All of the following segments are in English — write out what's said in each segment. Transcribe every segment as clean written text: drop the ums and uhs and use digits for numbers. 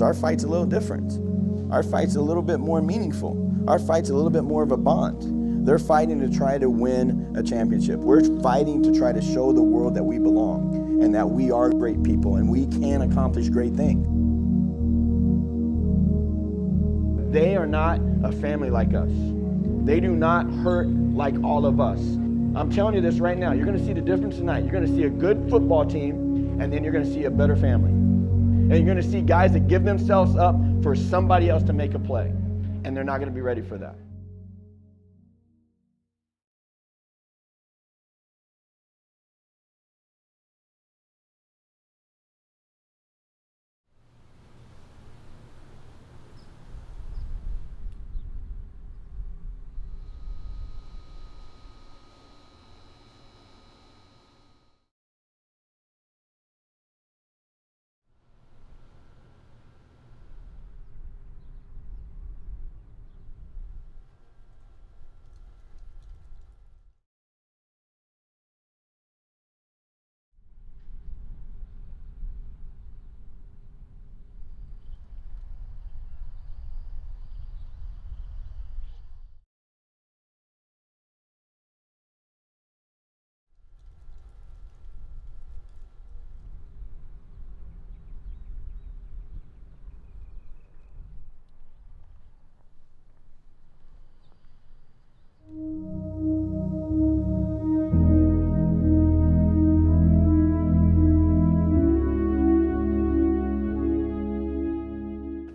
our fight's a little different. Our fight's a little bit more meaningful. Our fight's a little bit more of a bond. They're fighting to try to win a championship. We're fighting to try to show the world that we belong and that we are great people and we can accomplish great things. They are not a family like us. They do not hurt like all of us. I'm telling you this right now. You're going to see the difference tonight. You're going to see a good football team, and then you're going to see a better family. And you're going to see guys that give themselves up for somebody else to make a play. And they're not going to be ready for that.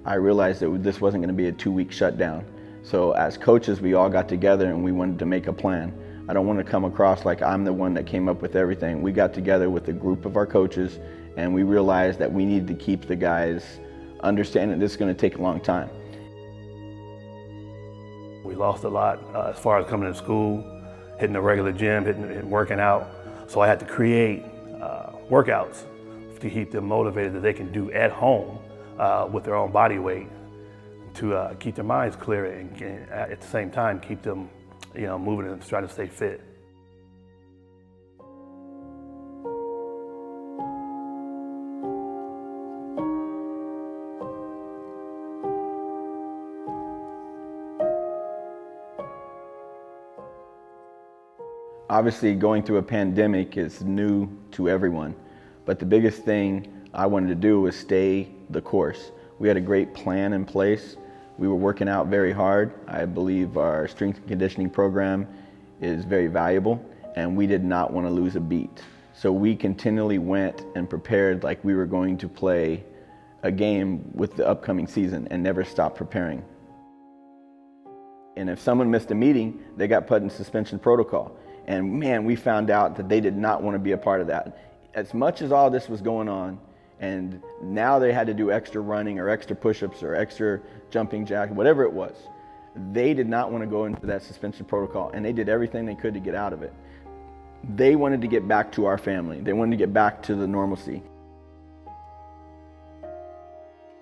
I realized that this wasn't going to be a 2-week shutdown. So as coaches, we all got together and we wanted to make a plan. I don't want to come across like I'm the one that came up with everything. We got together with a group of our coaches and we realized that we needed to keep the guys understanding this is going to take a long time. We lost a lot as far as coming to school, hitting the regular gym, hitting working out. So I had to create workouts to keep them motivated that they can do at home with their own body weight to keep their minds clear and at the same time keep them, moving and trying to stay fit. Obviously, going through a pandemic is new to everyone, but the biggest thing I wanted to do was stay the course. We had a great plan in place. We were working out very hard. I believe our strength and conditioning program is very valuable, and we did not want to lose a beat. So we continually went and prepared like we were going to play a game with the upcoming season and never stopped preparing. And if someone missed a meeting, they got put in suspension protocol. And man, we found out that they did not want to be a part of that. As much as all this was going on, and now they had to do extra running or extra push-ups or extra jumping jack, whatever it was, they did not want to go into that suspension protocol, and they did everything they could to get out of it. They wanted to get back to our family. They wanted to get back to the normalcy.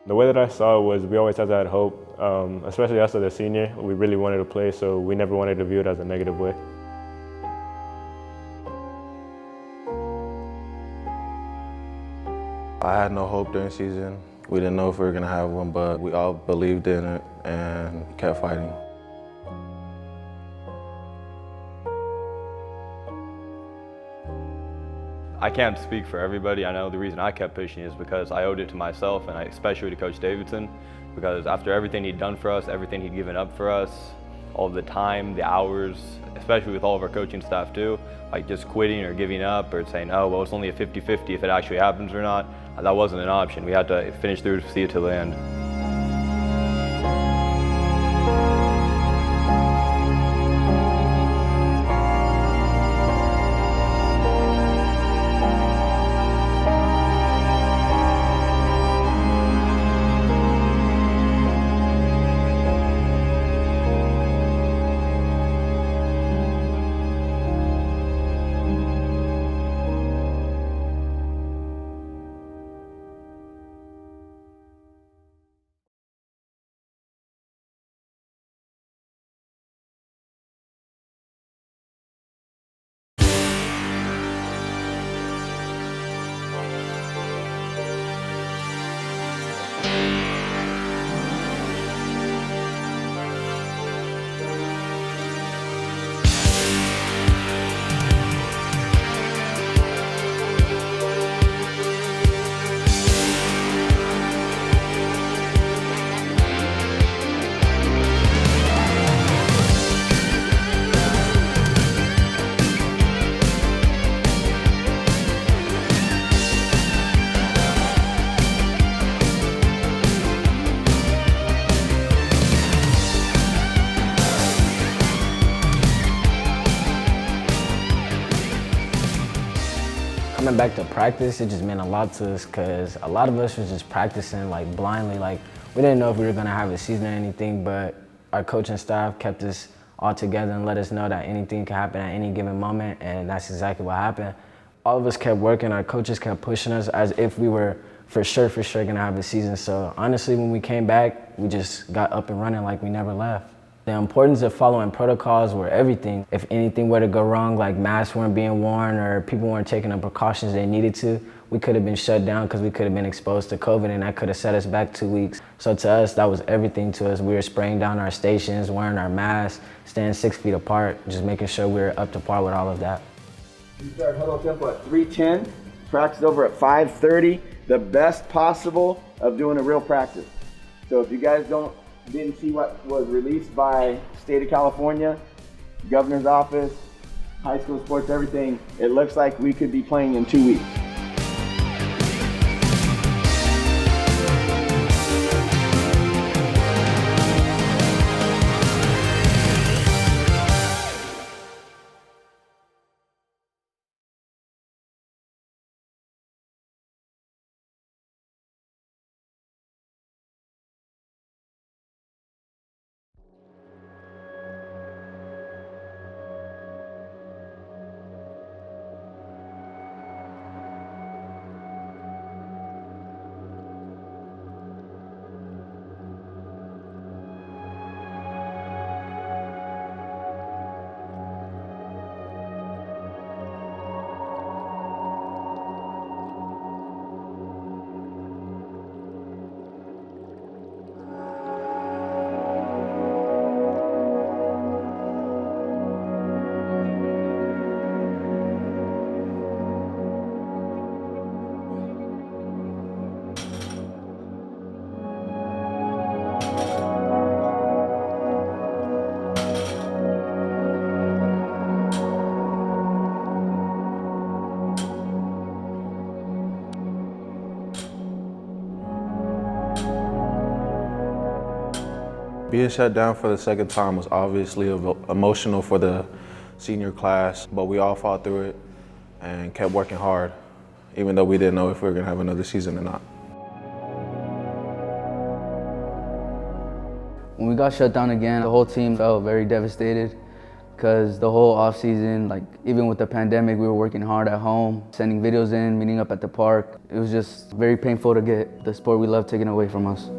The way that I saw it was we always had that hope, especially us as a senior. We really wanted to play, so we never wanted to view it as a negative way. I had no hope during season. We didn't know if we were gonna have one, but we all believed in it and kept fighting. I can't speak for everybody. I know the reason I kept pushing is because I owed it to myself, and especially to Coach Davidson, because after everything he'd done for us, everything he'd given up for us, all the time, the hours, especially with all of our coaching staff too, like just quitting or giving up or saying, oh, well, it's only a 50-50 if it actually happens or not, that wasn't an option. We had to finish through to see it to the end. Coming back to practice, it just meant a lot to us because a lot of us was just practicing like blindly. Like we didn't know if we were gonna have a season or anything, but our coaching staff kept us all together and let us know that anything could happen at any given moment, and that's exactly what happened. All of us kept working, our coaches kept pushing us as if we were for sure gonna have a season. So honestly, when we came back, we just got up and running like we never left. The importance of following protocols were everything. If anything were to go wrong, like masks weren't being worn or people weren't taking the precautions they needed to, we could have been shut down because we could have been exposed to COVID, and that could have set us back 2 weeks. So to us, that was everything to us. We were spraying down our stations, wearing our masks, staying 6 feet apart, just making sure we were up to par with all of that. We start huddle tempo at 3:10, practice over at 5:30, the best possible of doing a real practice. So if you guys didn't see what was released by State of California, Governor's Office, high school sports, everything, it looks like we could be playing in 2 weeks. Being shut down for the second time was obviously emotional for the senior class, but we all fought through it and kept working hard, even though we didn't know if we were gonna have another season or not. When we got shut down again, the whole team felt very devastated because the whole off season, like even with the pandemic, we were working hard at home, sending videos in, meeting up at the park. It was just very painful to get the sport we love taken away from us.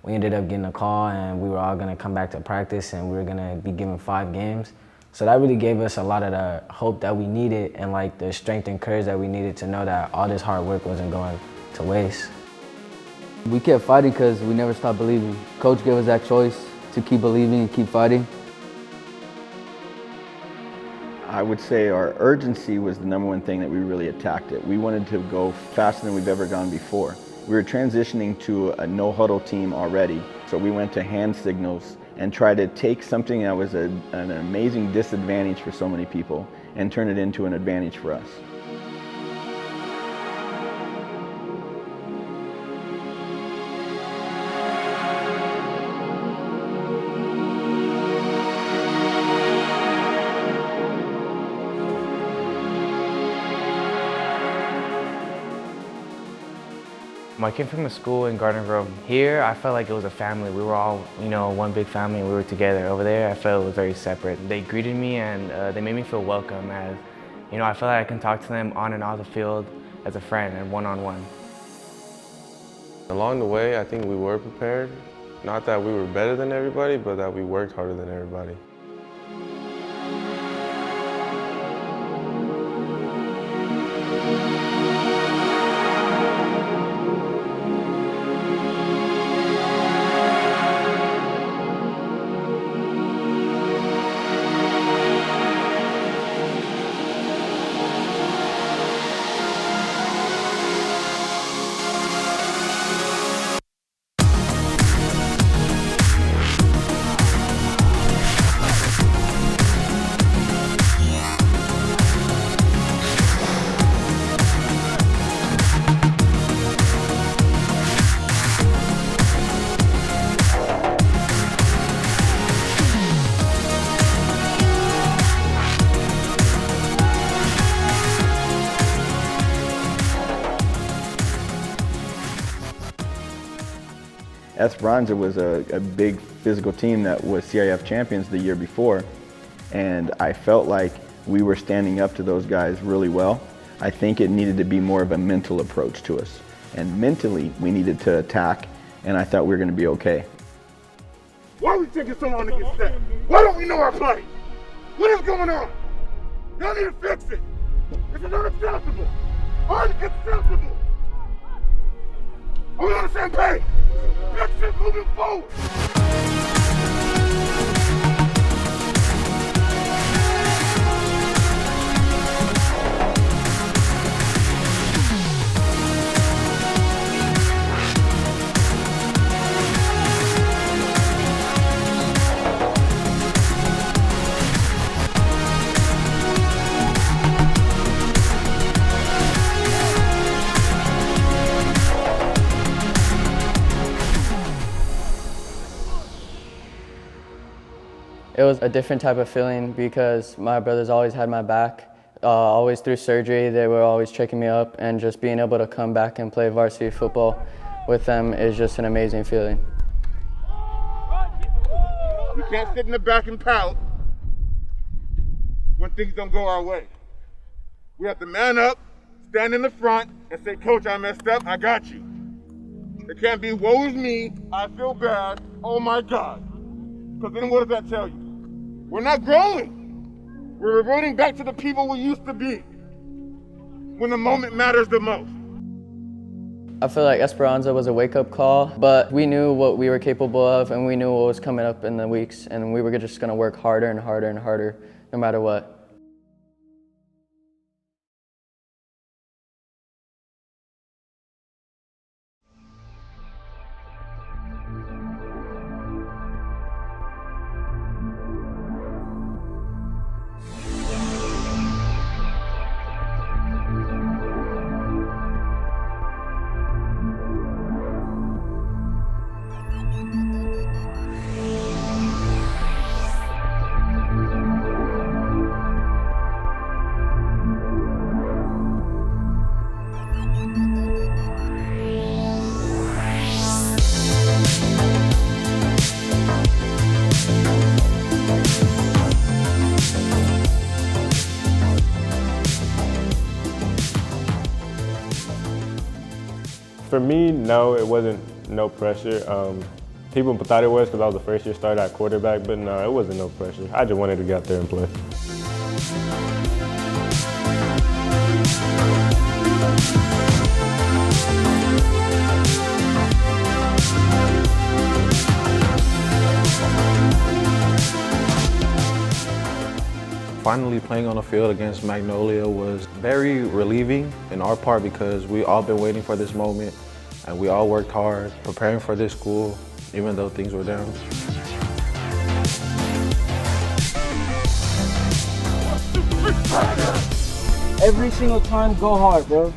We ended up getting a call and we were all gonna come back to practice and we were gonna be given 5 games. So that really gave us a lot of the hope that we needed and like the strength and courage that we needed to know that all this hard work wasn't going to waste. We kept fighting because we never stopped believing. Coach gave us that choice to keep believing and keep fighting. I would say our urgency was the #1 thing that we really attacked it. We wanted to go faster than we've ever gone before. We were transitioning to a no-huddle team already, so we went to hand signals and try to take something that was an amazing disadvantage for so many people and turn it into an advantage for us. I came from a school in Garden Grove. Here, I felt like it was a family. We were all, one big family, and we were together. Over there, I felt it was very separate. They greeted me and they made me feel welcome as, I felt like I can talk to them on and off the field as a friend and one-on-one. Along the way, I think we were prepared. Not that we were better than everybody, but that we worked harder than everybody. Esperanza was a big physical team that was CIF champions the year before, and I felt like we were standing up to those guys really well. I think it needed to be more of a mental approach to us, and mentally we needed to attack, and I thought we were going to be okay. Why are we taking so long to get set? Why don't we know our play? What is going on? Y'all need to fix it. This is unacceptable. Unacceptable. Are we on the same page? Fix it moving forward. It was a different type of feeling because my brothers always had my back. Always through surgery, they were always checking me up, and just being able to come back and play varsity football with them is just an amazing feeling. We can't sit in the back and pout when things don't go our way. We have to man up, stand in the front, and say, Coach, I messed up, I got you. It can't be, woe is me, I feel bad, oh my God. Because then what does that tell you? We're not growing. We're reverting back to the people we used to be when the moment matters the most. I feel like Esperanza was a wake-up call, but we knew what we were capable of, and we knew what was coming up in the weeks, and we were just going to work harder and harder and harder no matter what. For me, no, it wasn't no pressure. People thought it was because I was the first year starter at quarterback, but no, it wasn't no pressure. I just wanted to get out there and play. Finally playing on the field against Magnolia was very relieving in our part because we all been waiting for this moment and we all worked hard preparing for this school even though things were down. Every single time, go hard, bro.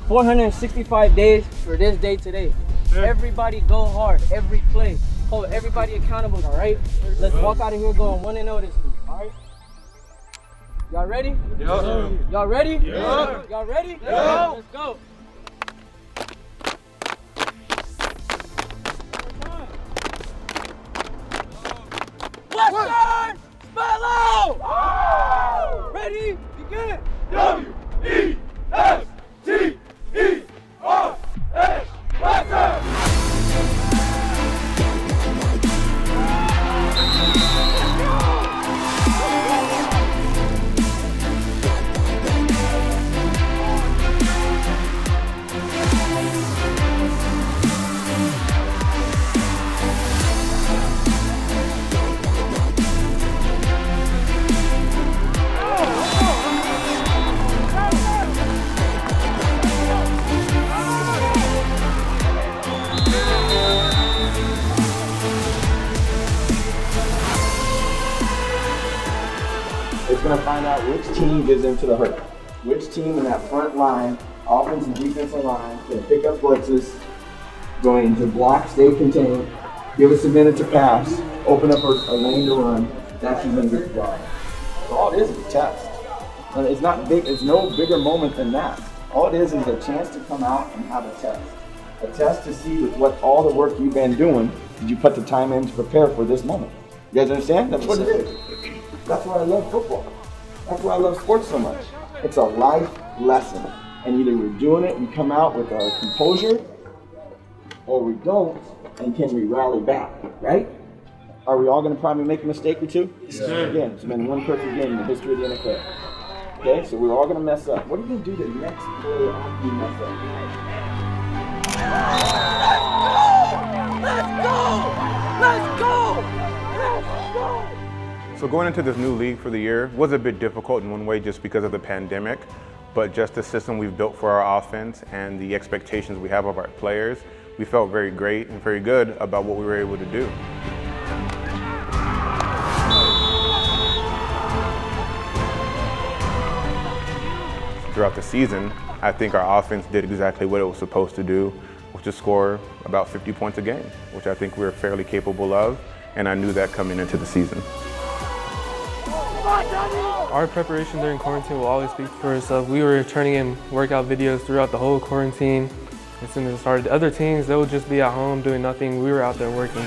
465 days for this day today. Everybody go hard, every play. Hold everybody accountable, all right? Let's walk out of here going 1-0 this week, all right? Y'all ready? Yeah. Y'all ready? Yeah. Y'all ready? Yeah. Let's go. Western Spello! Ready? Begin! W-E-S-T-E-R-A, Western! It's going to find out which team gives into the hurt. Which team in that front line, offense and defensive line, is going to pick up blitzes, going to block, stay contained, give us a minute to pass, open up a lane to run. That's who's going to get the job. So all it is a test. And it's not big. It's no bigger moment than that. All it is a chance to come out and have a test. A test to see with what all the work you've been doing, did you put the time in to prepare for this moment? You guys understand? That's what it is. That's why I love football. That's why I love sports so much. It's a life lesson. And either we're doing it, we come out with our composure, or we don't, and can we rally back, right? Are we all going to probably make a mistake or two? Yes, sir. Again, it's been one perfect game in the history of the NFL. Okay, so we're all going to mess up. What are you going to do the next play after you mess up? Let's go! Let's go! Let's go! So going into this new league for the year was a bit difficult in one way just because of the pandemic, but just the system we've built for our offense and the expectations we have of our players, we felt very great and very good about what we were able to do. Throughout the season, I think our offense did exactly what it was supposed to do, which is score about 50 points a game, which I think we were fairly capable of, and I knew that coming into the season. Our preparation during quarantine will always speak for itself. We were turning in workout videos throughout the whole quarantine. As soon as it started, other teams, they would just be at home doing nothing. We were out there working.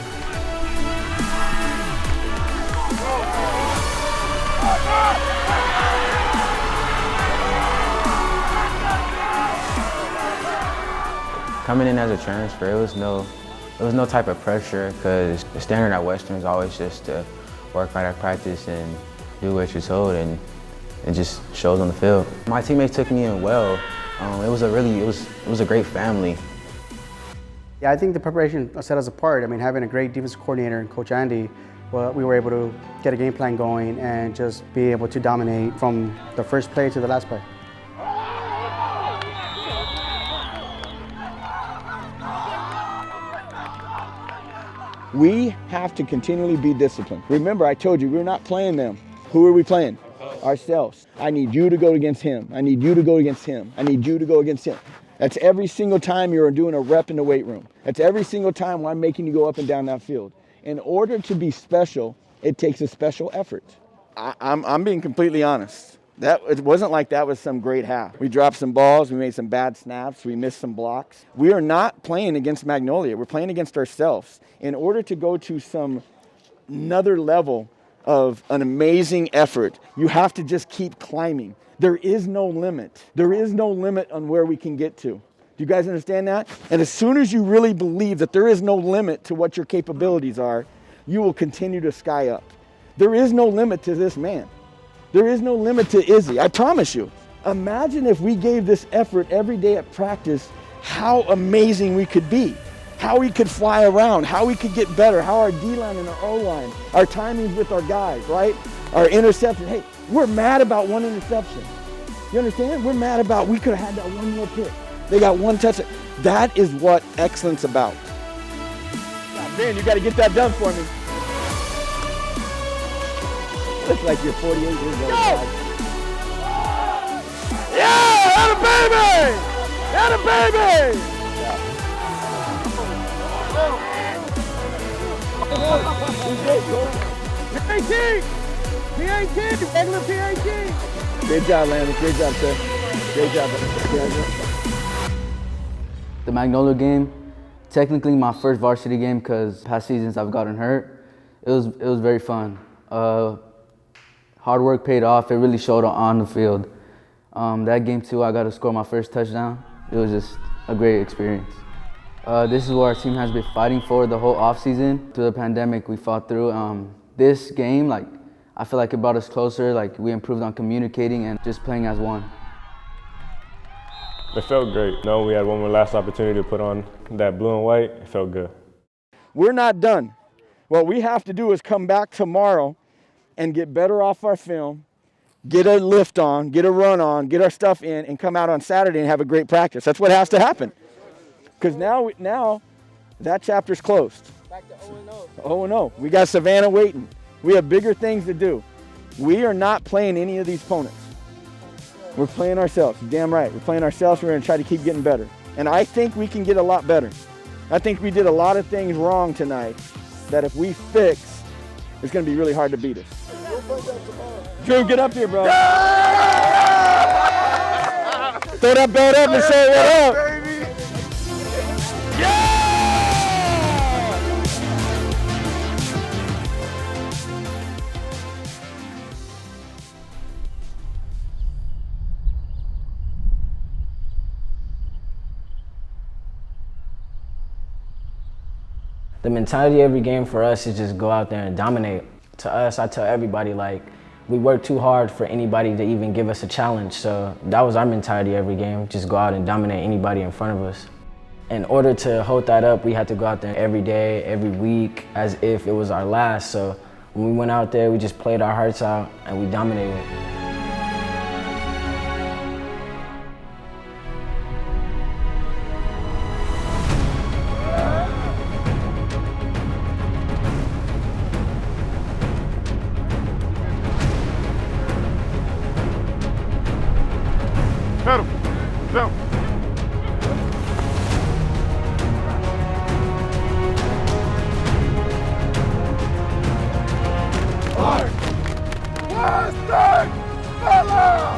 Coming in as a transfer, it was no type of pressure because the standard at Western is always just to work hard at practice and do what you're told, and it just shows on the field. My teammates took me in well. It was a great family. Yeah, I think the preparation set us apart. I mean, having a great defensive coordinator and Coach Andy, well, we were able to get a game plan going and just be able to dominate from the first play to the last play. We have to continually be disciplined. Remember, I told you, we're not playing them. Who are we playing? Ourselves. I need you to go against him. I need you to go against him. I need you to go against him. That's every single time you're doing a rep in the weight room. That's every single time when I'm making you go up and down that field. In order to be special, it takes a special effort. I'm being completely honest. It wasn't like that was some great half. We dropped some balls, we made some bad snaps, we missed some blocks. We are not playing against Magnolia, we're playing against ourselves. In order to go to another level of an amazing effort, you have to just keep climbing. There is no limit. There is no limit on where we can get to. Do you guys understand that? And as soon as you really believe that there is no limit to what your capabilities are, you will continue to sky up. There is no limit to this man. There is no limit to Izzy, I promise you. Imagine if we gave this effort every day at practice, how amazing we could be. How we could fly around, how we could get better, how our D-line and our O-line, our timings with our guys, right? Our interception. Hey, we're mad about one interception. You understand? We're mad about we could have had that one more pick. They got one touchdown. That is what excellence about. Man, you got to get that done for me. Looks like you're 48 years old, guys. Yeah, atta baby! Atta baby! PAT! PAT! Regular PAT! Great job, Landon. Great job, sir. Great job. The Magnolia game, technically my first varsity game because past seasons I've gotten hurt. It was very fun. Hard work paid off. It really showed on the field. That game too, I got to score my first touchdown. It was just a great experience. This is what our team has been fighting for the whole offseason. Through the pandemic, we fought through. This game, like, I feel like it brought us closer. Like, we improved on communicating and just playing as one. It felt great. No, we had one more last opportunity to put on that blue and white. It felt good. We're not done. What we have to do is come back tomorrow and get better off our film, get a lift on, get a run on, get our stuff in, and come out on Saturday and have a great practice. That's what has to happen. Because now that chapter's closed. Back to 0-0. 0-0. We got Savannah waiting. We have bigger things to do. We are not playing any of these opponents. We're playing ourselves. Damn right. We're playing ourselves. We're going to try to keep getting better. And I think we can get a lot better. I think we did a lot of things wrong tonight that if we fix, it's going to be really hard to beat us. Drew, get up here, bro. Throw that belt up and say what up. The mentality every game for us is just go out there and dominate. To us, I tell everybody, like, we work too hard for anybody to even give us a challenge. So that was our mentality every game, just go out and dominate anybody in front of us. In order to hold that up, we had to go out there every day, every week, as if it was our last. So when we went out there, we just played our hearts out and we dominated. Pedal. Jump. Hard. Western Fella!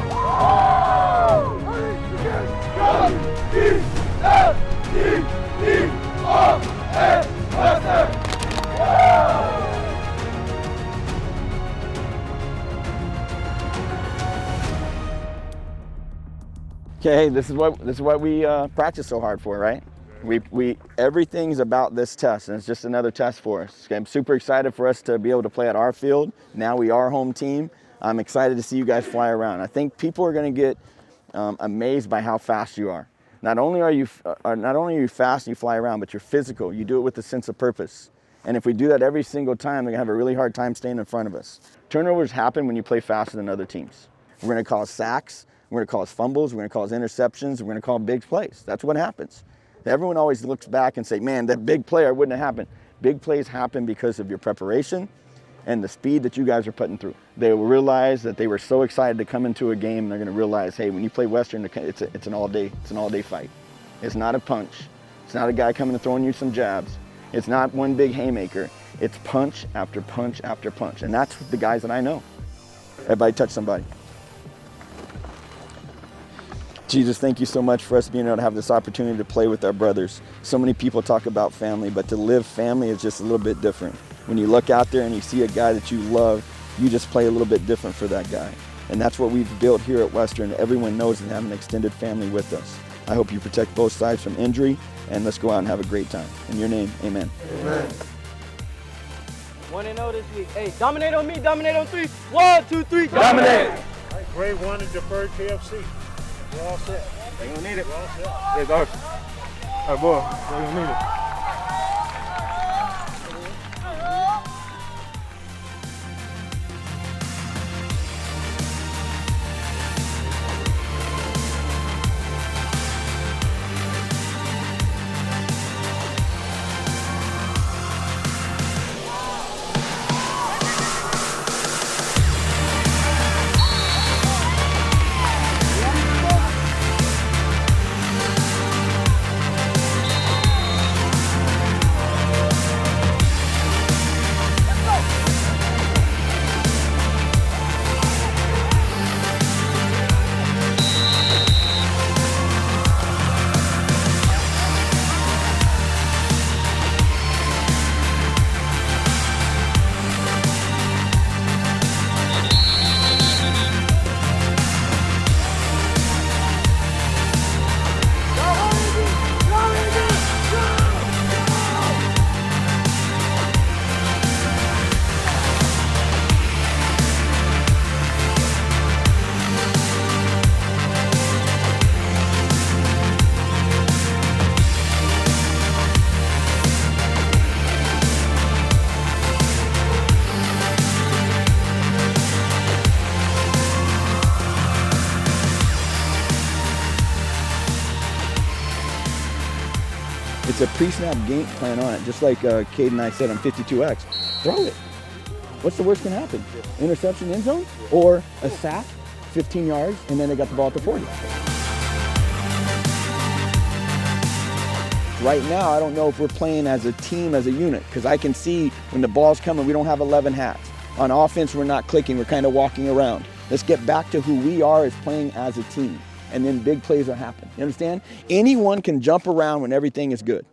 Okay, this is what we practice so hard for, right? Everything's about this test, and it's just another test for us. Okay, I'm super excited for us to be able to play at our field. Now we are home team. I'm excited to see you guys fly around. I think people are going to get amazed by how fast you are. Not only are you fast and you fly around, but you're physical. You do it with a sense of purpose. And if we do that every single time, they're going to have a really hard time staying in front of us. Turnovers happen when you play faster than other teams. We're going to cause sacks. We're going to cause fumbles. We're going to cause interceptions. We're going to call big plays. That's what happens. Everyone always looks back and say, man, that big play wouldn't have happened. Big plays happen because of your preparation and the speed that you guys are putting through. They will realize that they were so excited to come into a game, and they're going to realize, hey, when you play Western, it's an all-day fight. It's not a punch. It's not a guy coming and throwing you some jabs. It's not one big haymaker. It's punch after punch after punch, and that's the guys that I know. Everybody touch somebody. Jesus, thank you so much for us being able to have this opportunity to play with our brothers. So many people talk about family, but to live family is just a little bit different. When you look out there and you see a guy that you love, you just play a little bit different for that guy. And that's what we've built here at Western. Everyone knows they have an extended family with us. I hope you protect both sides from injury, and let's go out and have a great time. In your name, amen. Amen. 1-0 this week. Hey, dominate on me, dominate on 3. 1, 2, 3, dominate! Grade 1 is deferred KFC. We're all set. They gonna need it. We're all set. Hey, Darcy. All right, boy, they gonna need it. It's a pre-snap game plan on it, just like Cade and I said on 52X. Throw it. What's the worst can happen? Interception, end zone, or a sack, 15 yards, and then they got the ball at the 40. Right now, I don't know if we're playing as a team, as a unit, because I can see when the ball's coming, we don't have 11 hats. On offense, we're not clicking, we're kind of walking around. Let's get back to who we are as playing as a team, and then big plays will happen. You understand? Anyone can jump around when everything is good,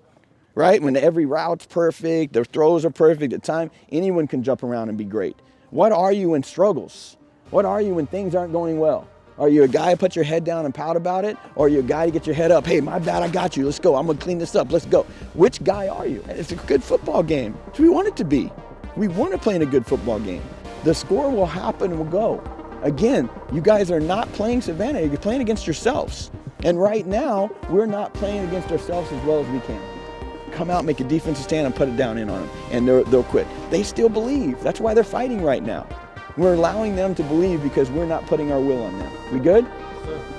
right? When every route's perfect, their throws are perfect at time, anyone can jump around and be great. What are you in struggles? What are you when things aren't going well? Are you a guy who put your head down and pout about it? Or are you a guy to get your head up? Hey, my bad, I got you. Let's go. I'm going to clean this up. Let's go. Which guy are you? It's a good football game. That's what we want it to be. We want to play in a good football game. The score will happen and will go. Again, you guys are not playing Savannah. You're playing against yourselves. And right now, we're not playing against ourselves as well as we can. Come out, make a defensive stand, and put it down in on them, and they'll quit. They still believe. That's why they're fighting right now. We're allowing them to believe because we're not putting our will on them. We good?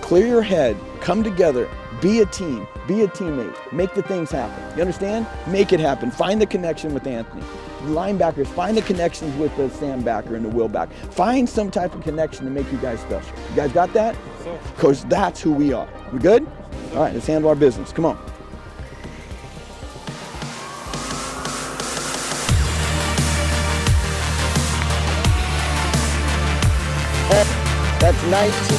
Clear your head, come together, be a team, be a teammate, make the things happen. You understand? Make it happen. Find the connection with Anthony. The linebackers, find the connections with the Sam backer and the Will back. Find some type of connection to make you guys special. You guys got that? Because that's who we are. We good? All right, let's handle our business. Come on. That's 19.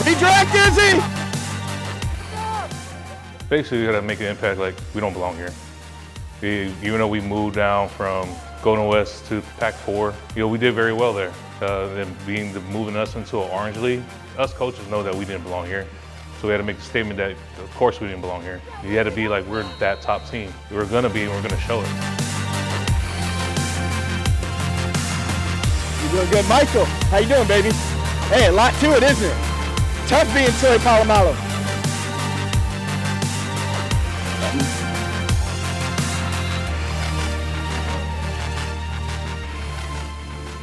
Redraft Dizzy! Basically, we gotta make an impact like we don't belong here. Even though we moved down from Golden West to Pac-4, we did very well there. And moving us into an Orange League, us coaches know that we didn't belong here. So we had to make a statement that, of course, we didn't belong here. You had to be like, we're that top team. We're gonna be, and we're gonna show it. You're doing good. Michael, how you doing, baby? Hey, a lot to it, isn't it? Tough being Troy Polamalu.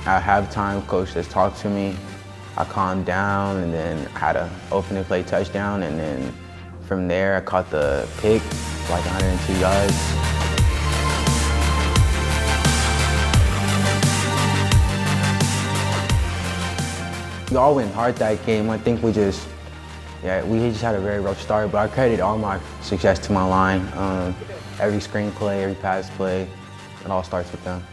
At halftime, coach just talked to me. I calmed down, and then I had an opening play touchdown, and then from there I caught the pick, like 102 yards. We all went hard that game. I think we just had a very rough start, but I credit all my success to my line. Every screen play, every pass play, it all starts with them.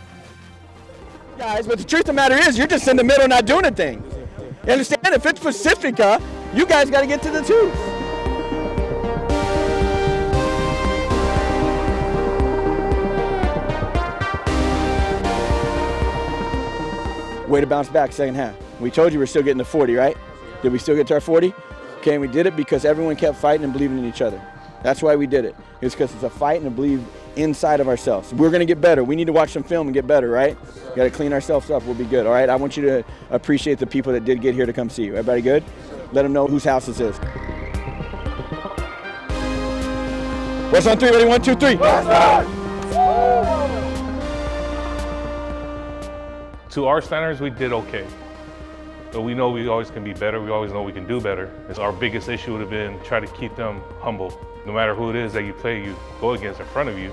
Guys, but the truth of the matter is, you're just in the middle not doing a thing. You understand? If it's Pacifica, you guys got to get to the twos. Way to bounce back second half. We told you we're still getting to 40, right? Did we still get to our 40? Okay, and we did it because everyone kept fighting and believing in each other. That's why we did it. It's because it's a fight and a believe inside of ourselves. We're going to get better. We need to watch some film and get better, right? We got to clean ourselves up. We'll be good, all right? I want you to appreciate the people that did get here to come see you. Everybody good? Let them know whose house this is. What's on three? Ready? 1, 2, 3. To our standards, we did okay. But we know we always can be better. We always know we can do better. It's our biggest issue would have been try to keep them humble. No matter who it is that you play, you go against in front of you,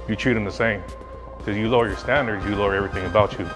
you treat them the same. Because you lower your standards, you lower everything about you.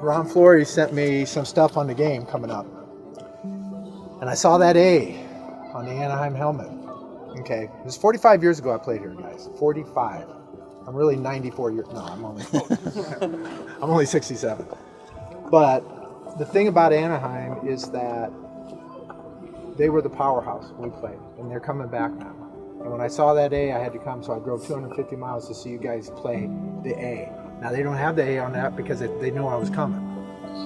Ron Flory sent me some stuff on the game coming up. And I saw that A on the Anaheim helmet. Okay, it was 45 years ago I played here, guys. 45. I'm really 94 years, no, I'm only 67. But the thing about Anaheim is that they were the powerhouse when we played, and they're coming back now. And when I saw that A, I had to come, so I drove 250 miles to see you guys play the A. Now, they don't have the A on that because they know I was coming.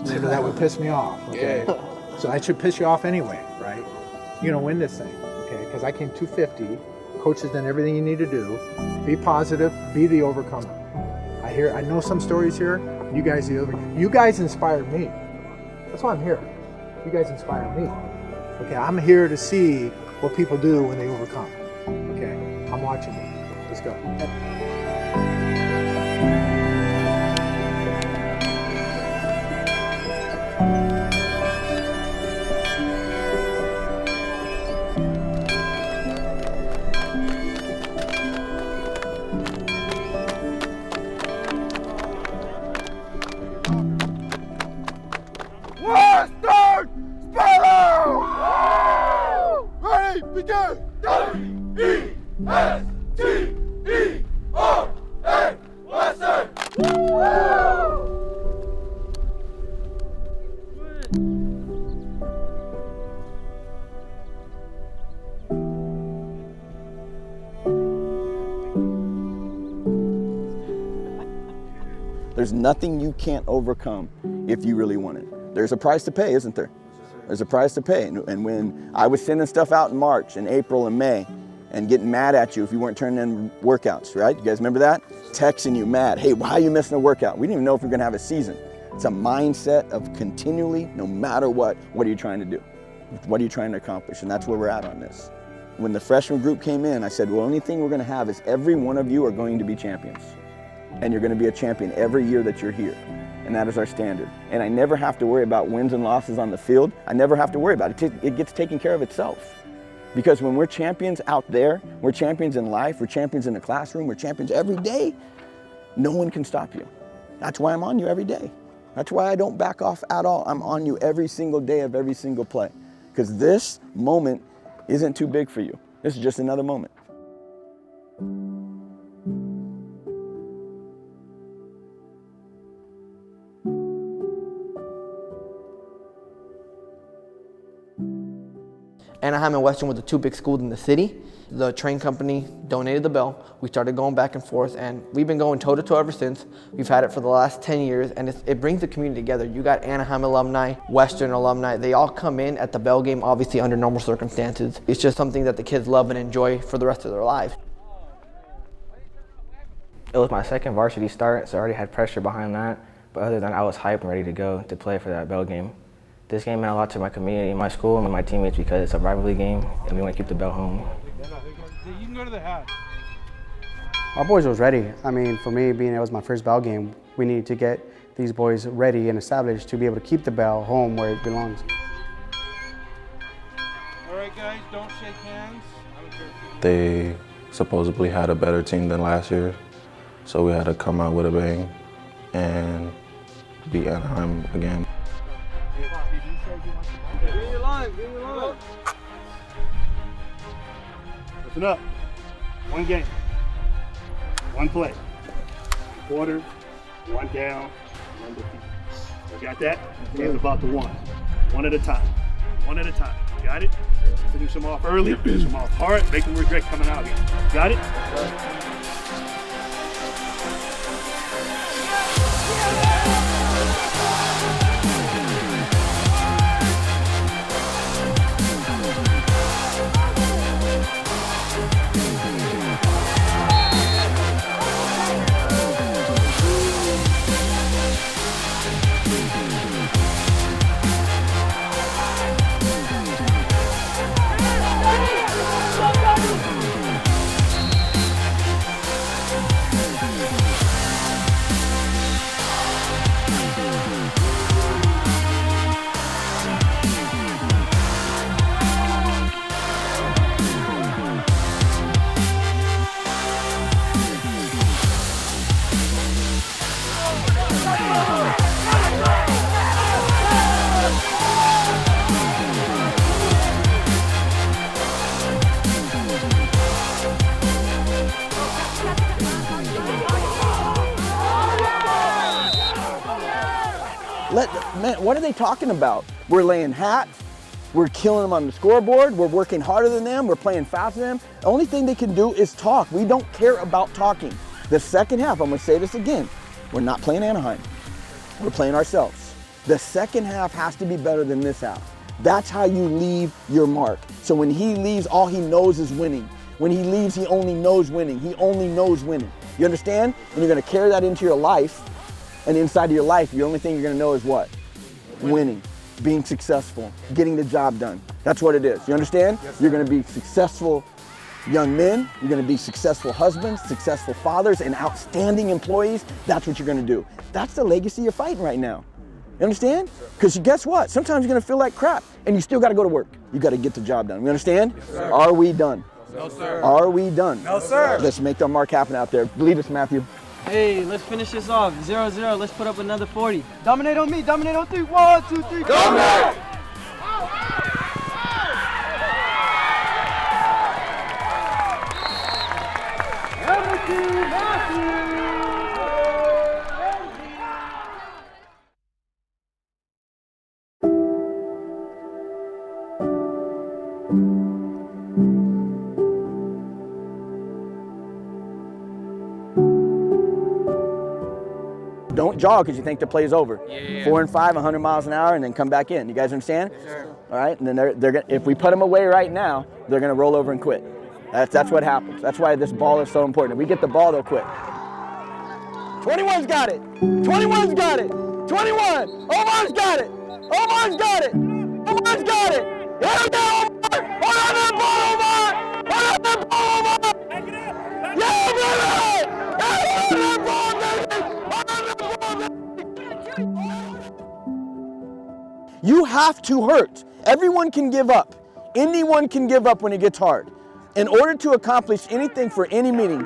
So that would piss me off, okay? Yeah. So that should piss you off anyway, right? You're gonna win this thing, okay? Because I came 250. Coach has done everything you need to do. Be positive, be the overcomer. I know some stories here. You guys inspired me. That's why I'm here. You guys inspired me. Okay, I'm here to see what people do when they overcome. Okay, I'm watching you. Let's go. There's nothing you can't overcome if you really want it. There's a price to pay, isn't there? There's a price to pay. And when I was sending stuff out in March and April and May and getting mad at you if you weren't turning in workouts, right? You guys remember that? Texting you mad, hey, why are you missing a workout? We didn't even know if we were gonna have a season. It's a mindset of continually, no matter what are you trying to do? What are you trying to accomplish? And that's where we're at on this. When the freshman group came in, I said, well, the only thing we're gonna have is every one of you are going to be champions. And you're gonna be a champion every year that you're here. And that is our standard. And I never have to worry about wins and losses on the field. I never have to worry about it. It gets taken care of itself. Because when we're champions out there, we're champions in life, we're champions in the classroom, we're champions every day, no one can stop you. That's why I'm on you every day. That's why I don't back off at all. I'm on you every single day of every single play. Because this moment isn't too big for you. This is just another moment. Anaheim and Western were the two big schools in the city. The train company donated the bell. We started going back and forth, and we've been going toe-to-toe ever since. We've had it for the last 10 years, and it brings the community together. You got Anaheim alumni, Western alumni. They all come in at the bell game, obviously under normal circumstances. It's just something that the kids love and enjoy for the rest of their lives. It was my second varsity start, so I already had pressure behind that. But other than that, I was hyped and ready to go to play for that bell game. This game meant a lot to my community, my school, and my teammates because it's a rivalry game, and we want to keep the bell home. You can go to the hat. Our boys was ready. I mean, for me, being it was my first bell game, we needed to get these boys ready and established to be able to keep the bell home where it belongs. All right, guys, don't shake hands. They supposedly had a better team than last year, so we had to come out with a bang and beat Anaheim again. Get your line, get your line. Listen up. One game. One play. Quarter, one down, one defeat. You got that? Game's about to one. One at a time. One at a time. Got it? Finish them off early, finish them off hard, make them regret coming out here. Got it? Man, what are they talking about? We're laying hats. We're killing them on the scoreboard. We're working harder than them. We're playing faster than them. The only thing they can do is talk. We don't care about talking. The second half, I'm gonna say this again, we're not playing Anaheim. We're playing ourselves. The second half has to be better than this half. That's how you leave your mark. So when he leaves, all he knows is winning. When he leaves, he only knows winning. He only knows winning. You understand? And you're gonna carry that into your life. And inside of your life, the only thing you're gonna know is what? Winning, being successful, getting the job done. That's what it is. You understand? Yes, you're gonna be successful young men. You're gonna be successful husbands, successful fathers, and outstanding employees. That's what you're gonna do. That's the legacy you're fighting right now. You understand? Because guess what? Sometimes you're gonna feel like crap, and you still gotta go to work. You gotta get the job done. You understand? Yes, sir. Are we done? No, sir. Are we done? No, sir. Let's make the mark happen out there. Lead us, Matthew. Hey, let's finish this off. 0-0. Let's put up another 40. Dominate on me. Dominate on 3. 1, 2, 3. Dominate! Don't jog because you think the play's over. Yeah. 4 and 5, 100 miles an hour, and then come back in. You guys understand? Yes, sir. All right, and then they're gonna, if we put them away right now, they're gonna roll over and quit. That's what happens. That's why this ball is so important. If we get the ball, they'll quit. 21's got it. 21's got it. 21. Omar's got it. Omar's got it. Omar's got it. Here we go, Omar. Hold on that ball, Omar. Hold on that ball, Omar. Yeah, baby. Hold on that ball, baby. You have to hurt. Everyone can give up. Anyone can give up when it gets hard. In order to accomplish anything for any meeting,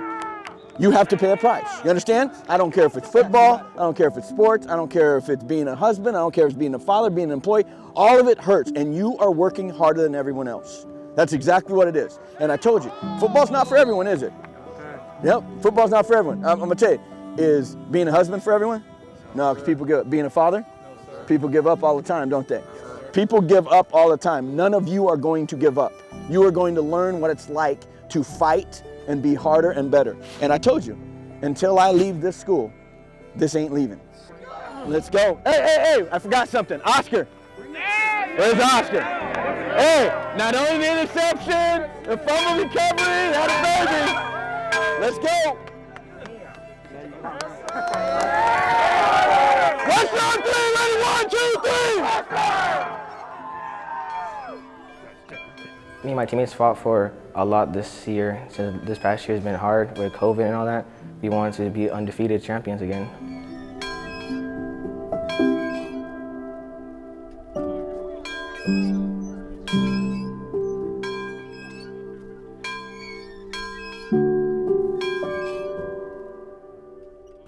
you have to pay a price. You understand? I don't care if it's football. I don't care if it's sports. I don't care if it's being a husband. I don't care if it's being a father, being an employee. All of it hurts, and you are working harder than everyone else. That's exactly what it is. And I told you, football's not for everyone, is it? Yep, football's not for everyone. I'm gonna tell you, is being a husband for everyone? No, because people give up. Being a father? People give up all the time, don't they? People give up all the time. None of you are going to give up. You are going to learn what it's like to fight and be harder and better. And I told you, until I leave this school, this ain't leaving. Let's go. Hey, I forgot something. Oscar. Where's Oscar? Hey, not only the interception, the fumble recovery, that is amazing. Let's go. Let's go, 3, ready, 1, 2, 3. Me and my teammates fought for a lot this year. Since this past year has been hard with COVID and all that. We wanted to be undefeated champions again.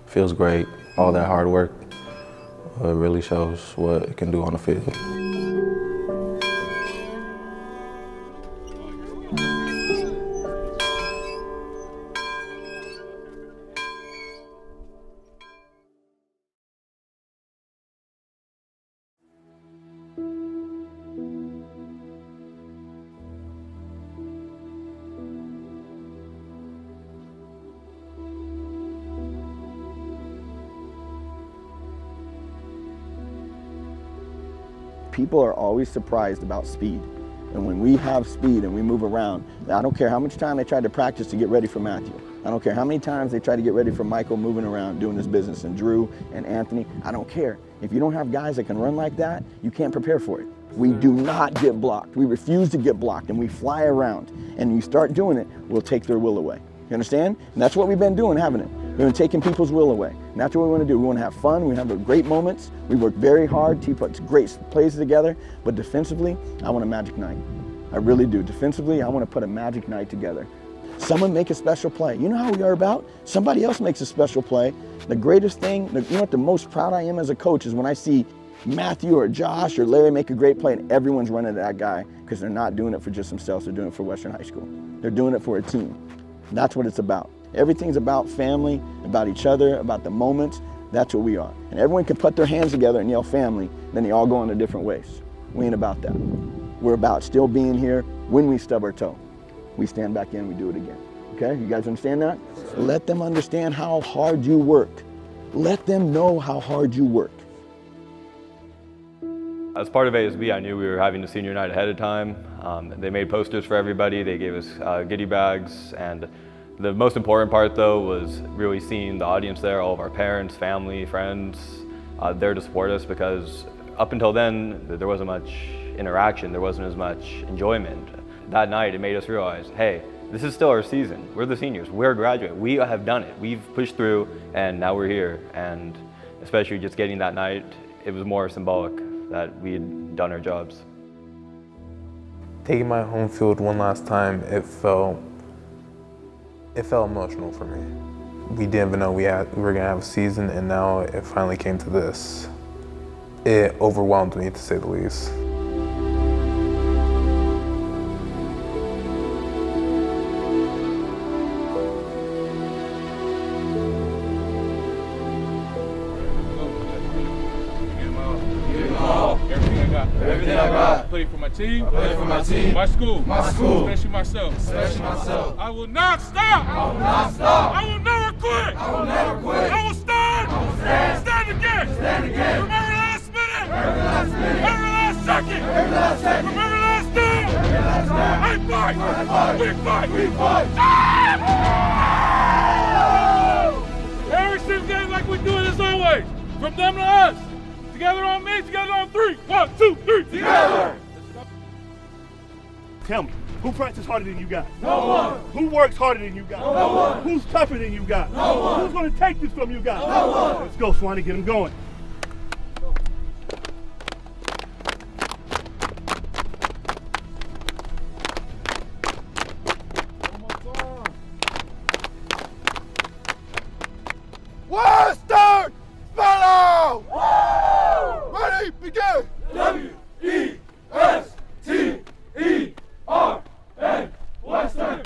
Feels great. All that hard work, it really shows what it can do on the field. People are always surprised about speed. And when we have speed and we move around, I don't care how much time they tried to practice to get ready for Matthew. I don't care how many times they tried to get ready for Michael moving around doing his business, and Drew and Anthony. I don't care. If you don't have guys that can run like that, you can't prepare for it. We do not get blocked. We refuse to get blocked, and we fly around. And you start doing it, we'll take their will away. You understand? And that's what we've been doing, haven't it? We've been taking people's will away. And that's what we want to do. We want to have fun. We have great moments. We work very hard. Team puts great plays together. But defensively, I want a magic night. I really do. Defensively, I want to put a magic night together. Someone make a special play. You know how we are about? Somebody else makes a special play. The greatest thing, you know what the most proud I am as a coach is when I see Matthew or Josh or Larry make a great play and everyone's running to that guy because they're not doing it for just themselves. They're doing it for Western High School. They're doing it for a team. That's what it's about. Everything's about family, about each other, about the moments. That's what we are. And everyone can put their hands together and yell family, then they all go in their different ways. We ain't about that. We're about still being here. When we stub our toe, we stand back in, we do it again. Okay, you guys understand that? Let them understand how hard you work. Let them know how hard you work. As part of ASB, I knew we were having a senior night ahead of time. They made posters for everybody. They gave us goodie bags. And the most important part, though, was really seeing the audience there, all of our parents, family, friends, there to support us, because up until then, there wasn't much interaction. There wasn't as much enjoyment. That night, it made us realize, hey, this is still our season. We're the seniors. We're graduating. We have done it. We've pushed through, and now we're here. And especially just getting that night, it was more symbolic that we had done our jobs. Taking my home field one last time, it felt emotional for me. We didn't even know we were gonna have a season, and now it finally came to this. It overwhelmed me, to say the least. Everything I got. Play for my team. Play for my team. My school. My school. Especially myself. Especially myself. I will not stop. I will not stop. I will never quit. I will never quit. I will stand. I will stand. Stand again. Stand again. From every last minute. Every last minute. Every last second. Every last second. From every last down. Every last down. I fight. I fight. We fight. We fight. Every single game like we do it as always. From them to us. Together on me, together on three. 1, 2, 3, together! Tell me, who practices harder than you got? No one! Who works harder than you got? No one! Who's tougher than you got? No one! Who's gonna take this from you got? No one! Let's go, Swanee, get him going. Western Spello! Ready, begin! W-E-S-T-E-R-N, Western!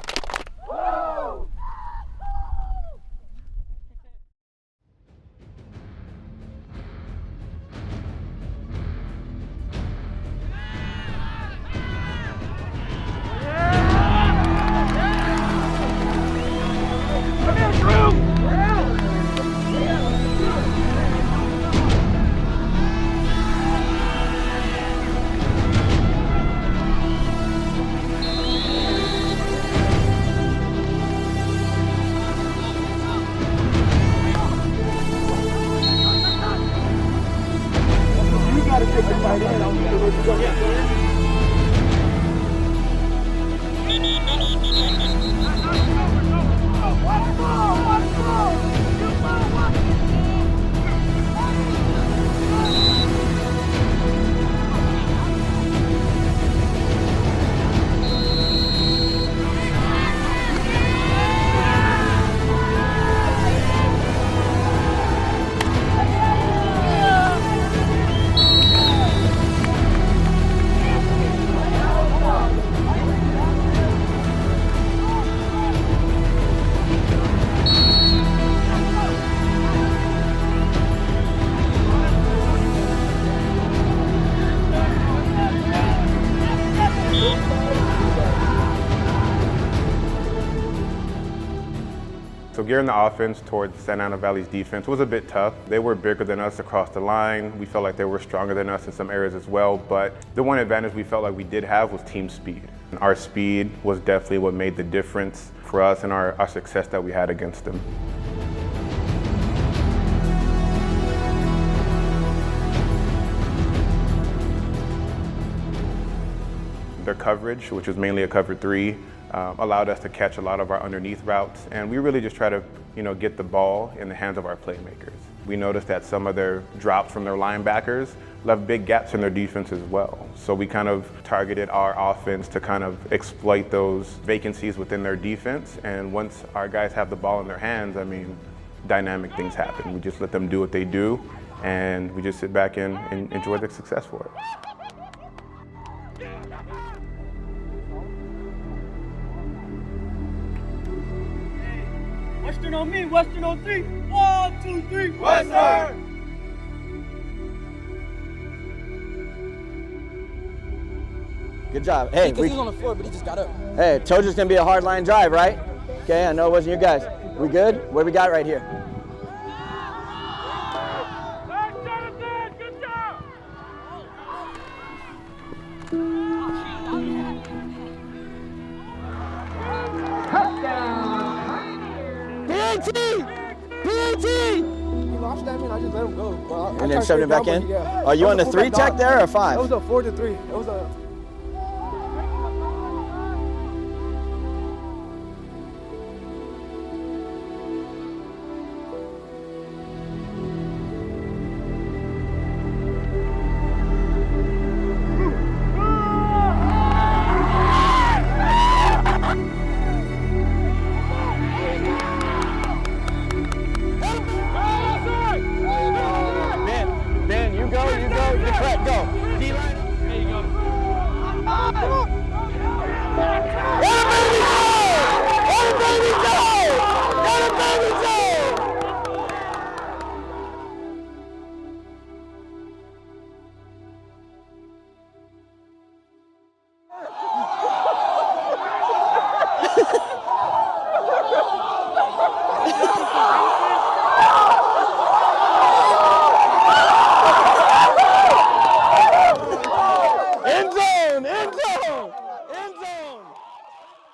So gearing the offense towards Santa Ana Valley's defense was a bit tough. They were bigger than us across the line. We felt like they were stronger than us in some areas as well, but the one advantage we felt like we did have was team speed. And our speed was definitely what made the difference for us and our success that we had against them. Their coverage, which was mainly a cover 3, allowed us to catch a lot of our underneath routes, and we really just try to, get the ball in the hands of our playmakers. We noticed that some of their drops from their linebackers left big gaps in their defense as well. So we kind of targeted our offense to kind of exploit those vacancies within their defense, and once our guys have the ball in their hands, dynamic things happen. We just let them do what they do, and we just sit back and enjoy the success for it. Western on me, Western on 3. 1, 1, 2, 3, Western! Good job. Hey, Because he was on the floor, but he just got up. hey, told you it's gonna be a hard line drive, right? Okay, I know it wasn't you guys. We good? What do we got right here? PAT! PAT! He launched that man, I just let him go. Well, And then shoved it back in? Yeah. Are you on the 3 tech there or 5? It was a 4 to 3. It was a. Ben, you go, deflect, go. D-line. There you go. End zone, end zone, end zone.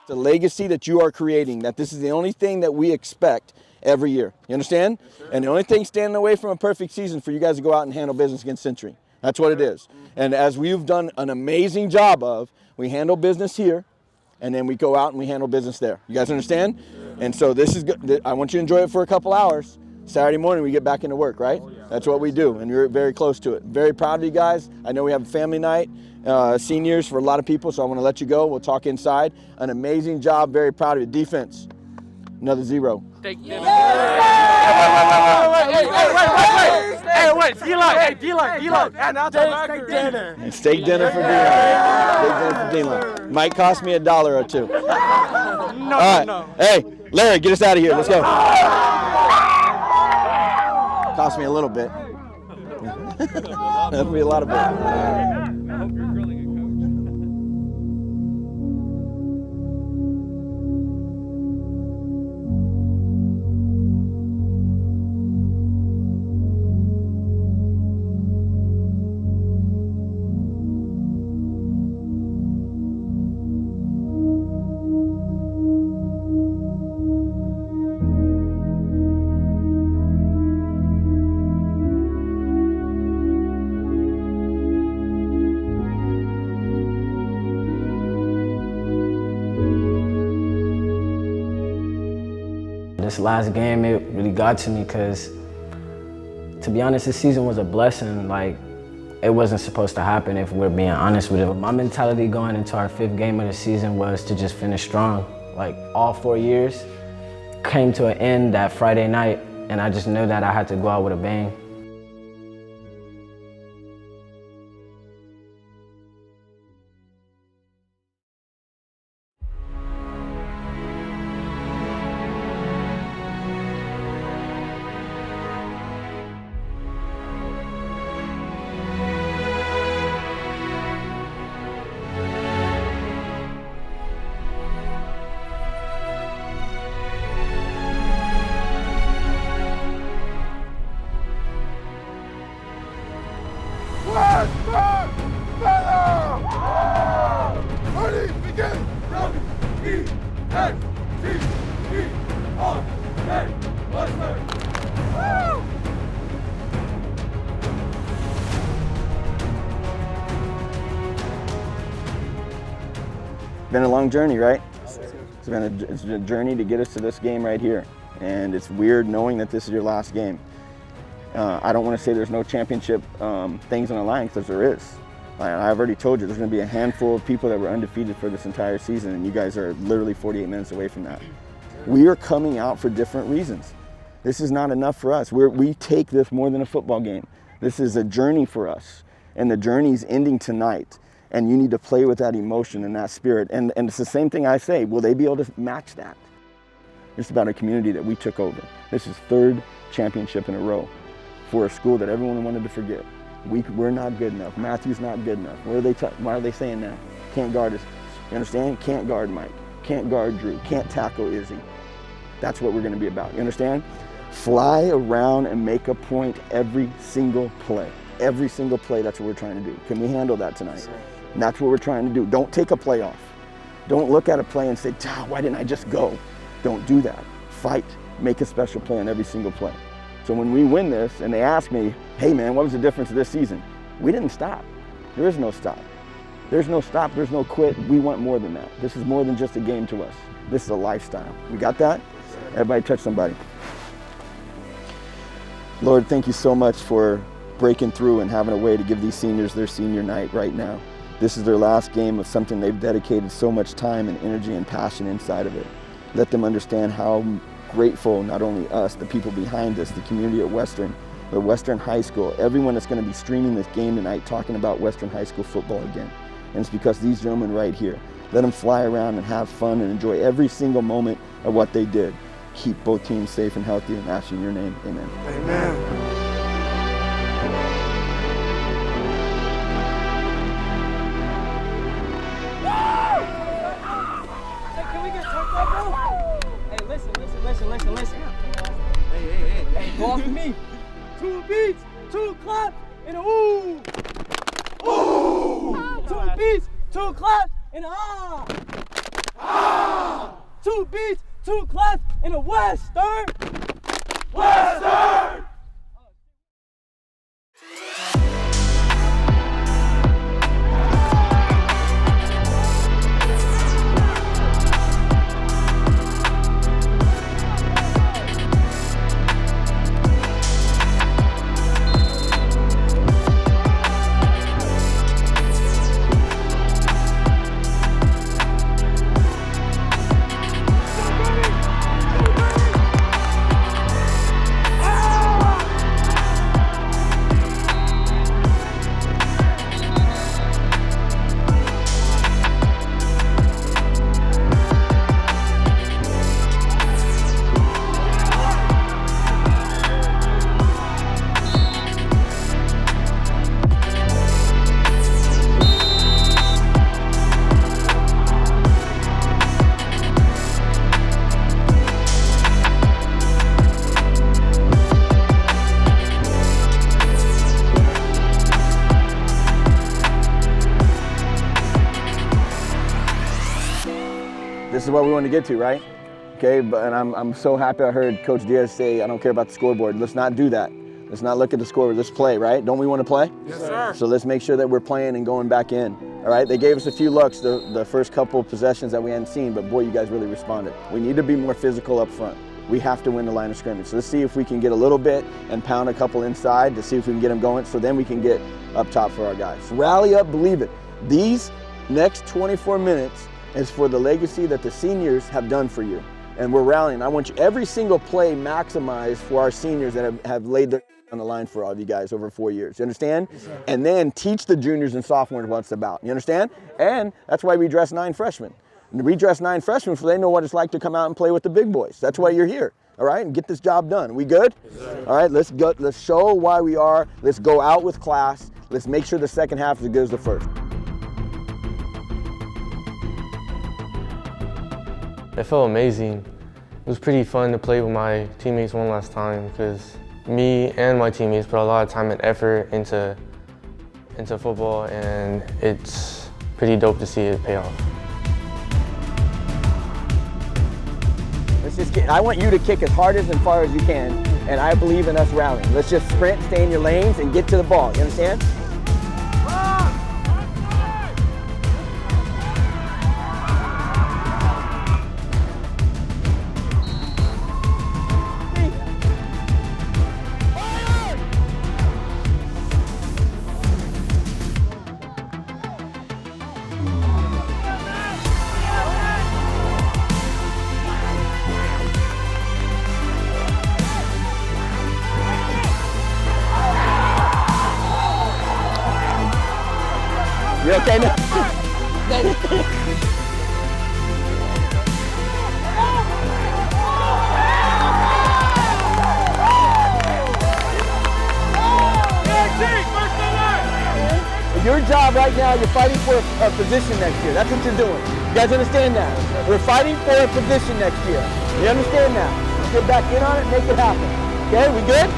The legacy that you are creating, that this is the only thing that we expect every year. You understand? And the only thing standing away from a perfect season for you guys to go out and handle business against Century. That's what it is. And as we've done an amazing job of, we handle business here, and then we go out and we handle business there. You guys understand? And so this is good. I want you to enjoy it for a couple hours. Saturday morning we get back into work, right? That's what we do, and you're very close to it. Very proud of you guys. I know we have a family night, seniors for a lot of people, so I want to let you go. We'll talk inside. An amazing job. Very proud of you. Defense, another 0. Hey, wait, D-line, hey, D-line. And now steak dinner. And steak dinner for D-line. Steak dinner for D-line. Might cost me $1 or $2. No, all right. no. Hey, Larry, get us out of here. Let's go. Cost me a little bit. That'll be a lot of bit. This last game, it really got to me because, to be honest, this season was a blessing. Like, it wasn't supposed to happen if we're being honest with it. My mentality going into our 5th game of the season was to just finish strong. Like, all 4 years came to an end that Friday night, and I just knew that I had to go out with a bang. Been a long journey, right? It's been a journey to get us to this game right here. And it's weird knowing that this is your last game. I don't want to say there's no championship things on the line, because there is. I've already told you there's going to be a handful of people that were undefeated for this entire season, and you guys are literally 48 minutes away from that. We are coming out for different reasons. This is not enough for us. We take this more than a football game. This is a journey for us, and the journey's ending tonight. And you need to play with that emotion and that spirit. And it's the same thing I say, will they be able to match that? It's about a community that we took over. This is 3rd championship in a row for a school that everyone wanted to forget. We're not good enough. Matthew's not good enough. Why are they saying that? Can't guard us. You understand? Can't guard Mike. Can't guard Drew. Can't tackle Izzy. That's what we're going to be about. You understand? Fly around and make a point every single play. Every single play, that's what we're trying to do. Can we handle that tonight? And that's what we're trying to do. Don't take a play off. Don't look at a play and say, why didn't I just go? Don't do that. Fight. Make a special play on every single play. So when we win this and they ask me, hey man, what was the difference this season? We didn't stop. There is no stop. There's no stop, there's no quit. We want more than that. This is more than just a game to us. This is a lifestyle. We got that? Everybody touch somebody. Lord, thank you so much for breaking through and having a way to give these seniors their senior night right now. This is their last game of something they've dedicated so much time and energy and passion inside of it. Let them understand how grateful, not only us, the people behind us, the community at Western, the Western High School, everyone that's going to be streaming this game tonight talking about Western High School football again. And it's because these gentlemen right here, let them fly around and have fun and enjoy every single moment of what they did. Keep both teams safe and healthy, and ask in your name, amen. Amen. Listen. Hey, go off of me. 2 beats, 2 claps, and a ooh. Ooh. 2 beats, 2 claps, and a ah. Ah. 2 beats, 2 claps, and a Western. Western. This is what we want to get to, right? Okay, and I'm so happy I heard Coach Diaz say, I don't care about the scoreboard. Let's not do that. Let's not look at the scoreboard. Let's play, right? Don't we want to play? Yes, sir. So let's make sure that we're playing and going back in. All right, they gave us a few looks the first couple of possessions that we hadn't seen, but boy, you guys really responded. We need to be more physical up front. We have to win the line of scrimmage. So let's see if we can get a little bit and pound a couple inside to see if we can get them going, so then we can get up top for our guys. Rally up, believe it. These next 24 minutes is for the legacy that the seniors have done for you. And we're rallying. I want you, every single play maximized for our seniors that have laid their on the line for all of you guys over 4 years. You understand? Yes, and then teach the juniors and sophomores what it's about. You understand? And that's why we dress 9 freshmen. We dress 9 freshmen so they know what it's like to come out and play with the big boys. That's why you're here. All right? And get this job done. We good? Yes, all right, let's go. Let's show why we are. Let's go out with class. Let's make sure the second half is as good as the first. It felt amazing. It was pretty fun to play with my teammates one last time because me and my teammates put a lot of time and effort into football, and it's pretty dope to see it pay off. I want you to kick as hard as and far as you can, and I believe in us rallying. Let's just sprint, stay in your lanes, and get to the ball. You understand? You okay now? Your job right now, you're fighting for a position next year. That's what you're doing. You guys understand that? We're fighting for a position next year. You understand that? Let's get back in on it and make it happen. Okay, we good?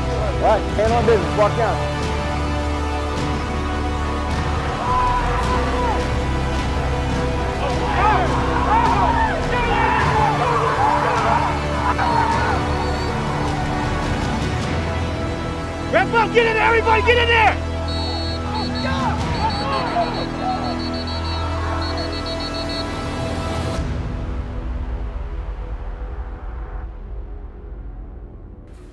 All right, hand on business, walk down. Wrap up, get in there, everybody, get in there!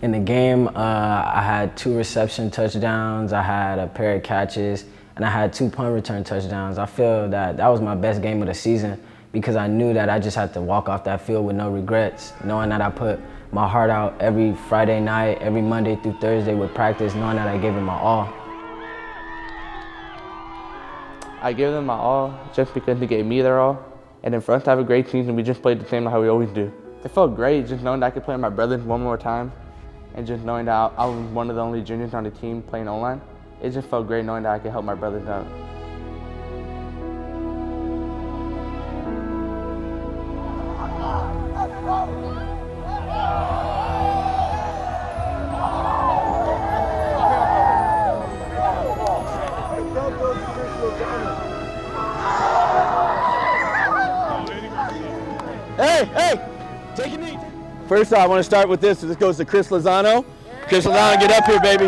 In the game, I had 2 reception touchdowns, I had a pair of catches, and I had 2 punt return touchdowns. I feel that was my best game of the season because I knew that I just had to walk off that field with no regrets, knowing that I put my heart out every Friday night, every Monday through Thursday with practice, knowing that I gave it my all. I gave them my all just because they gave me their all. And then for us to have a great season, we just played the same how we always do. It felt great just knowing that I could play with my brothers one more time and just knowing that I was one of the only juniors on the team playing O-line. It just felt great knowing that I could help my brothers out. Hey, take a knee. First off, I want to start with this. This goes to Chris Lozano. Chris Lozano, get up here, baby.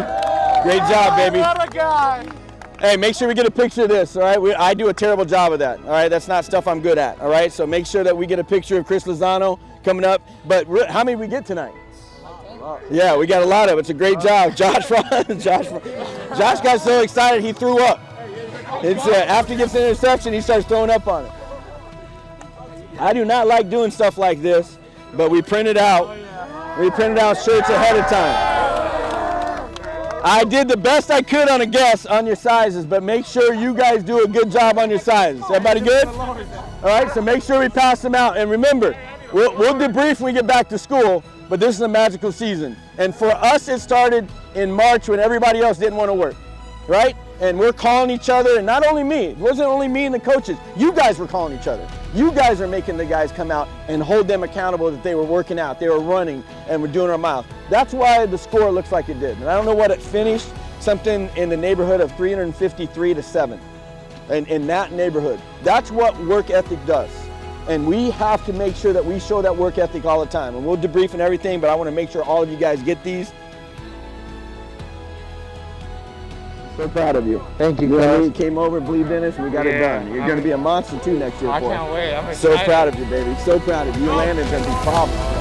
Great job, baby. What a guy! Hey, make sure we get a picture of this, all right? I do a terrible job of that, all right? That's not stuff I'm good at, all right? So make sure that we get a picture of Chris Lozano coming up. But how many we get tonight? Yeah, we got a lot of it. It's a great job. Josh got so excited he threw up. It's after he gets an interception, he starts throwing up on it. I do not like doing stuff like this, but we printed out shirts ahead of time. I did the best I could on a guess on your sizes, but make sure you guys do a good job on your sizes. Everybody good? All right, so make sure we pass them out. And remember, we'll debrief when we get back to school, but this is a magical season. And for us, it started in March when everybody else didn't want to work, right? And we're calling each other, and not only me, it wasn't only me and the coaches, you guys were calling each other. You guys are making the guys come out and hold them accountable that they were working out, they were running, and we're doing our miles. That's why the score looks like it did. And I don't know what it finished, something in the neighborhood of 353-7, in that neighborhood. That's what work ethic does. And we have to make sure that we show that work ethic all the time. And we'll debrief and everything, but I want to make sure all of you guys get these. So proud of you. Thank you, guys. guys. You came over, believed in us, and we got it done. You're going to be a monster too next year. I can't wait. I'm so excited. proud of you, baby. So proud of you. You and Landon's going to be problems.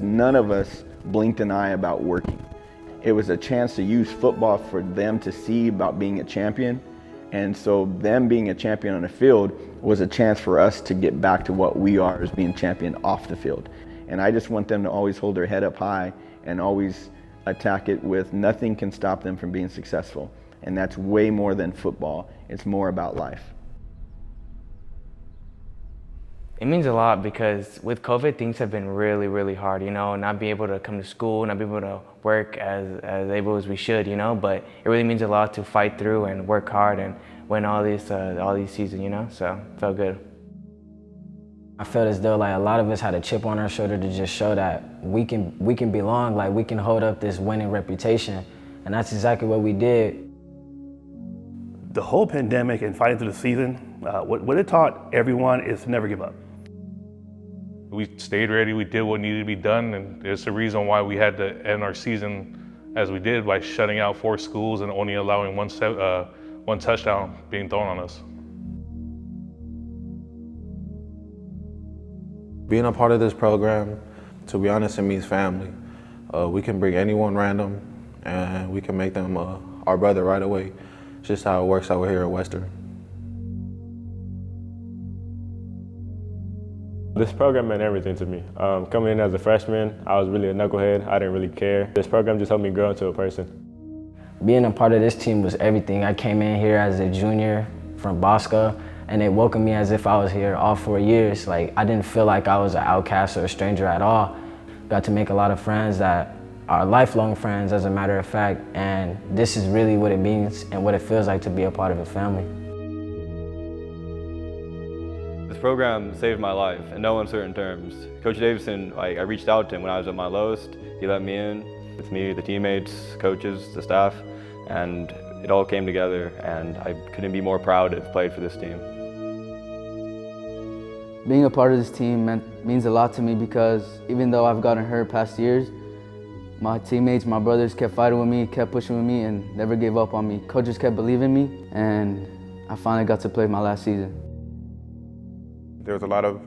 None of us blinked an eye about working. It was a chance to use football for them to see about being a champion. And so them being a champion on the field was a chance for us to get back to what we are as being champion off the field. And I just want them to always hold their head up high and always attack it with nothing can stop them from being successful. And that's way more than football. It's more about life. It means a lot because with COVID, things have been really, really hard, you know, not being able to come to school, not being able to work as able as we should, you know, but it really means a lot to fight through and work hard and win all these seasons, you know, so it felt good. I felt as though like a lot of us had a chip on our shoulder to just show that we can belong, like we can hold up this winning reputation, and that's exactly what we did. The whole pandemic and fighting through the season, what it taught everyone is to never give up. We stayed ready, we did what needed to be done, and it's the reason why we had to end our season as we did by shutting out 4 schools and only allowing one touchdown being thrown on us. Being a part of this program, to be honest, it means family. We can bring anyone random and we can make them our brother right away. It's just how it works out here at Western. This program meant everything to me. Coming in as a freshman, I was really a knucklehead. I didn't really care. This program just helped me grow into a person. Being a part of this team was everything. I came in here as a junior from Bosco, and they welcomed me as if I was here all 4 years. Like, I didn't feel like I was an outcast or a stranger at all. Got to make a lot of friends that are lifelong friends, as a matter of fact, and this is really what it means and what it feels like to be a part of a family. This program saved my life in no uncertain terms. Coach Davison, I reached out to him when I was at my lowest. He let me in with me, the teammates, coaches, the staff, and it all came together, and I couldn't be more proud to have played for this team. Being a part of this team means a lot to me because even though I've gotten hurt past years, my teammates, my brothers kept fighting with me, kept pushing with me, and never gave up on me. Coaches kept believing in me, and I finally got to play my last season. There was a lot of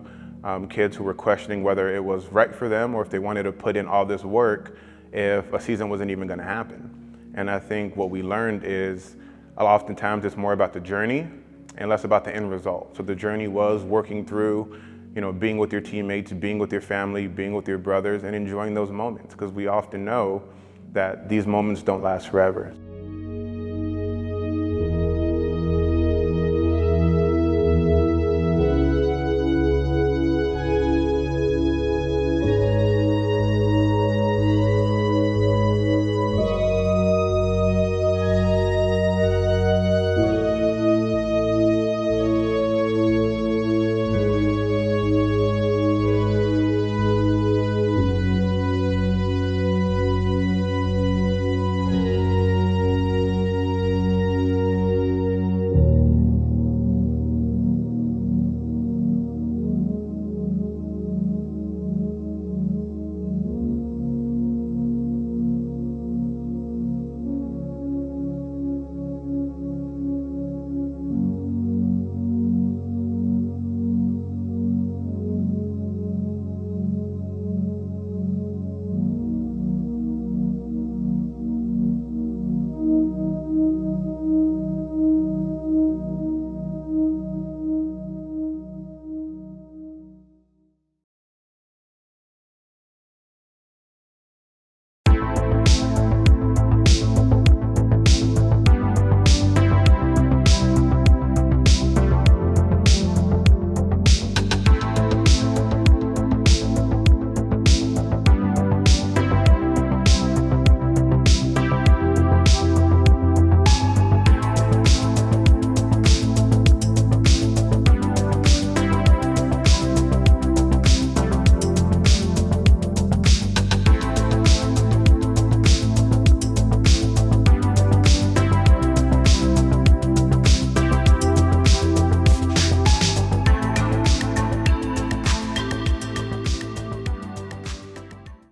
kids who were questioning whether it was right for them or if they wanted to put in all this work if a season wasn't even going to happen. And I think what we learned is oftentimes it's more about the journey and less about the end result. So the journey was working through, being with your teammates, being with your family, being with your brothers, and enjoying those moments, because we often know that these moments don't last forever.